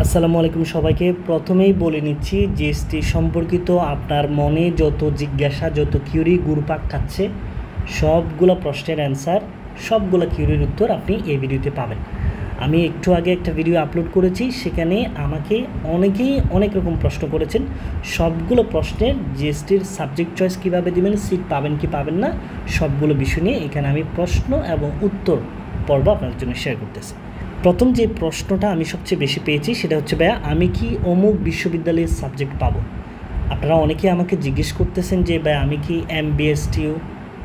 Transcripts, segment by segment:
আসসালামু আলাইকুম সবাইকে। প্রথমেই বলে নিচ্ছি, জিএসটি সম্পর্কিত আপনার মনে যত জিজ্ঞাসা, যত কিউরি ঘুরপাক খাচ্ছে, সবগুলো প্রশ্নের অ্যান্সার, সবগুলো কিউরির উত্তর আপনি এই ভিডিওতে পাবেন। আমি একটু আগে একটা ভিডিও আপলোড করেছি, সেখানে আমাকে অনেকেই অনেক রকম প্রশ্ন করেছেন। সবগুলো প্রশ্নের জিএসটির সাবজেক্ট চয়েস কীভাবে দেবেন, সিট পাবেন কি পাবেন না, সবগুলো বিষয় নিয়ে এখানে আমি প্রশ্ন এবং উত্তর পর্ব আপনাদের জন্য শেয়ার করতেছি। প্রথম যে প্রশ্নটা আমি সবচেয়ে বেশি পেয়েছি সেটা হচ্ছে, ভাইয়া আমি কি অমুক বিশ্ববিদ্যালয়ের সাবজেক্ট পাবো? আপনারা অনেকেই আমাকে জিজ্ঞেস করতেছেন যে ভাই আমি কি এমবিএসটিউ,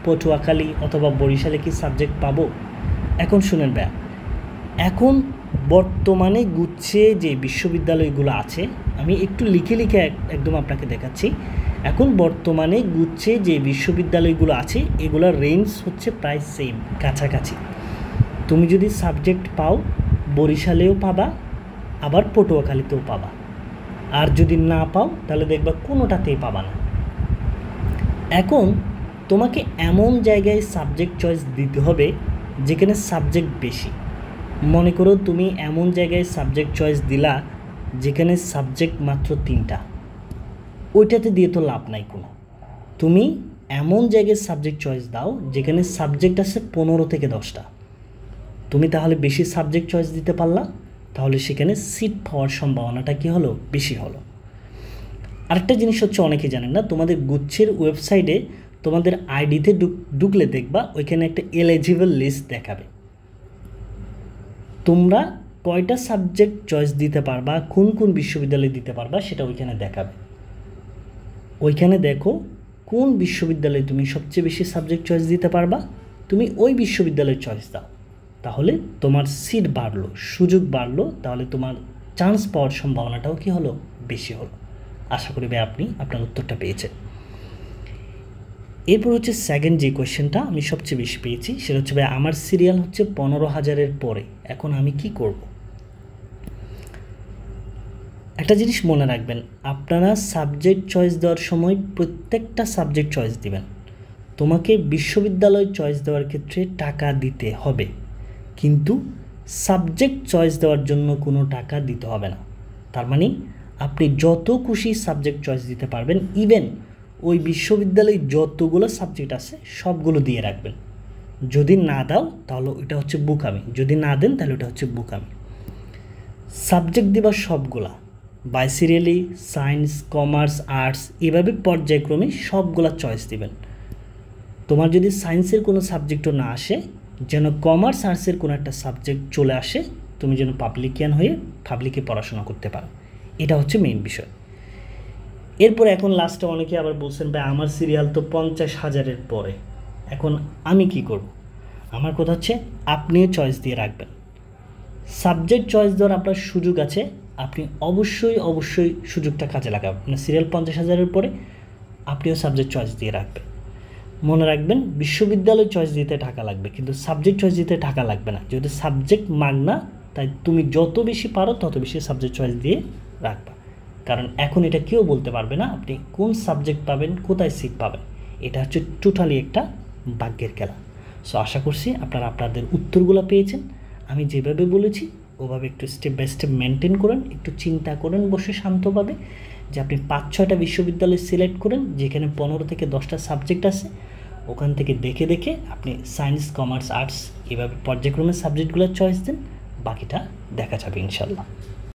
পটুয়াখালী অথবা বরিশালে কি সাবজেক্ট পাবো? এখন শুনেন ভাইয়া, এখন বর্তমানে গুচ্ছে যে বিশ্ববিদ্যালয়গুলো আছে, আমি একটু লিখে একদম আপনাকে দেখাচ্ছি। এখন বর্তমানে গুচ্ছে যে বিশ্ববিদ্যালয়গুলো আছে এগুলোর রেঞ্জ হচ্ছে প্রায় সেম, কাছাকাছি। তুমি যদি সাবজেক্ট পাও, বরিশালেও পাবা, আবার পটুয়াখালীতেও পাবা। আর যদি না পাও তাহলে দেখবা কোনোটাতেই পাবা না। এখন তোমাকে এমন জায়গায় সাবজেক্ট চয়েস দিতে হবে যেখানে সাবজেক্ট বেশি। মনে করো তুমি এমন জায়গায় সাবজেক্ট চয়েস দিলা যেখানে সাবজেক্ট মাত্র 3টা, ওইটাতে দিয়ে তো লাভ নাই কোনো। তুমি এমন জায়গায় সাবজেক্ট চয়েস দাও যেখানে সাবজেক্ট আছে 15 থেকে 10টা। তুমি তাহলে বেশি সাবজেক্ট চয়েস দিতে পারলা, তাহলে সেখানে সিট পাওয়ার সম্ভাবনাটা কী হলো, বেশি হলো। আরেকটা জিনিস হচ্ছে, অনেকে জানেন না, তোমাদের গুচ্ছের ওয়েবসাইটে তোমাদের আইডিতে ঢুকলে দেখবা ওইখানে একটা এলিজিবল লিস্ট দেখাবে। তোমরা কয়টা সাবজেক্ট চয়েস দিতে পারবা, কোন কোন বিশ্ববিদ্যালয়ে দিতে পারবা, সেটা ওইখানে দেখাবে। ওইখানে দেখো কোন বিশ্ববিদ্যালয়ে তুমি সবচেয়ে বেশি সাবজেক্ট চয়েস দিতে পারবা, তুমি ওই বিশ্ববিদ্যালয়ের চয়েস দাও। তাহলে তোমার সিট বাড়লো, সুযোগ বাড়লো, তাহলে তোমার চান্স পাওয়ার সম্ভাবনাটাও কি হলো, বেশি হলো। আশা করি ভাই আপনি আপনার উত্তরটা পেয়েছেন। এরপর হচ্ছে সেকেন্ড যে কোয়েশ্চেনটা আমি সবচেয়ে বেশি পেয়েছি, সেটা হচ্ছে ভাই আমার সিরিয়াল হচ্ছে 15,000-এর পরে, এখন আমি কি করব? একটা জিনিস মনে রাখবেন, আপনারা সাবজেক্ট চয়েস দেওয়ার সময় প্রত্যেকটা সাবজেক্ট চয়েস দিবেন। তোমাকে বিশ্ববিদ্যালয় চয়েস দেওয়ার ক্ষেত্রে টাকা দিতে হবে, কিন্তু সাবজেক্ট চয়েস দেওয়ার জন্য কোনো টাকা দিতে হবে না। তার মানে আপনি যত খুশি সাবজেক্ট চয়েস দিতে পারবেন, ইভেন ওই বিশ্ববিদ্যালয়ে যতগুলো সাবজেক্ট আছে সবগুলো দিয়ে রাখবেন। যদি না দাও তাহলে ওটা হচ্ছে বোকামি, যদি না দেন তাহলে ওটা হচ্ছে বোকামি। সাবজেক্ট দেওয়ার সবগুলা by serially, science, commerce, arts, এভাবে পর্যায়ক্রমে সবগুলা চয়েস দিবেন। তোমার যদি সায়েন্সের কোনো সাবজেক্টও না আসে, যেন কমার্স আর্টসের কোনো একটা সাবজেক্ট চলে আসে, তুমি যেন পাবলিকিয়ান হয়ে পাবলিকে পড়াশোনা করতে পারো। এটা হচ্ছে মেইন বিষয়। এরপর এখন লাস্টে অনেকে আবার বলছেন ভাই আমার সিরিয়াল তো 50,000-এর পরে, এখন আমি কি করব? আমার কথা হচ্ছে আপনিও চয়েস দিয়ে রাখবেন। সাবজেক্ট চয়েস দেওয়ার আপনার সুযোগ আছে, আপনি অবশ্যই সুযোগটা কাজে লাগাবেন। মানে সিরিয়াল 50,000-এর পরে আপনিও সাবজেক্ট চয়েস দিয়ে রাখবেন। মনে রাখবেন, বিশ্ববিদ্যালয় চয়েস দিতে টাকা লাগবে, কিন্তু সাবজেক্ট চয়েস দিতে টাকা লাগবে না। যেহেতু সাবজেক্ট মাগনা, তাই তুমি যত বেশি পারো তত বেশি সাবজেক্ট চয়েস দিয়ে রাখবা। কারণ এখন এটা কেউ বলতে পারবে না আপনি কোন সাবজেক্ট পাবেন, কোথায় সিট পাবেন। এটা হচ্ছে টোটালি একটা ভাগ্যের খেলা। সো আশা করছি আপনারা আপনাদের উত্তরগুলো পেয়েছেন। আমি যেভাবে বলেছি ওভাবে একটু স্টেপ বাই স্টেপ মেনটেন করেন, একটু চিন্তা করেন বসে শান্তভাবে, যে আপনি 5-6টা বিশ্ববিদ্যালয় সিলেক্ট করেন যেখানে 15 থেকে 10টা সাবজেক্ট আছে। ওখান থেকে দেখে আপনি সায়েন্স, কমার্স, আর্টস এভাবে পর্যায়ক্রমে সাবজেক্টগুলো চয়েস দেন, বাকিটা দেখা যাবে ইনশাল্লাহ।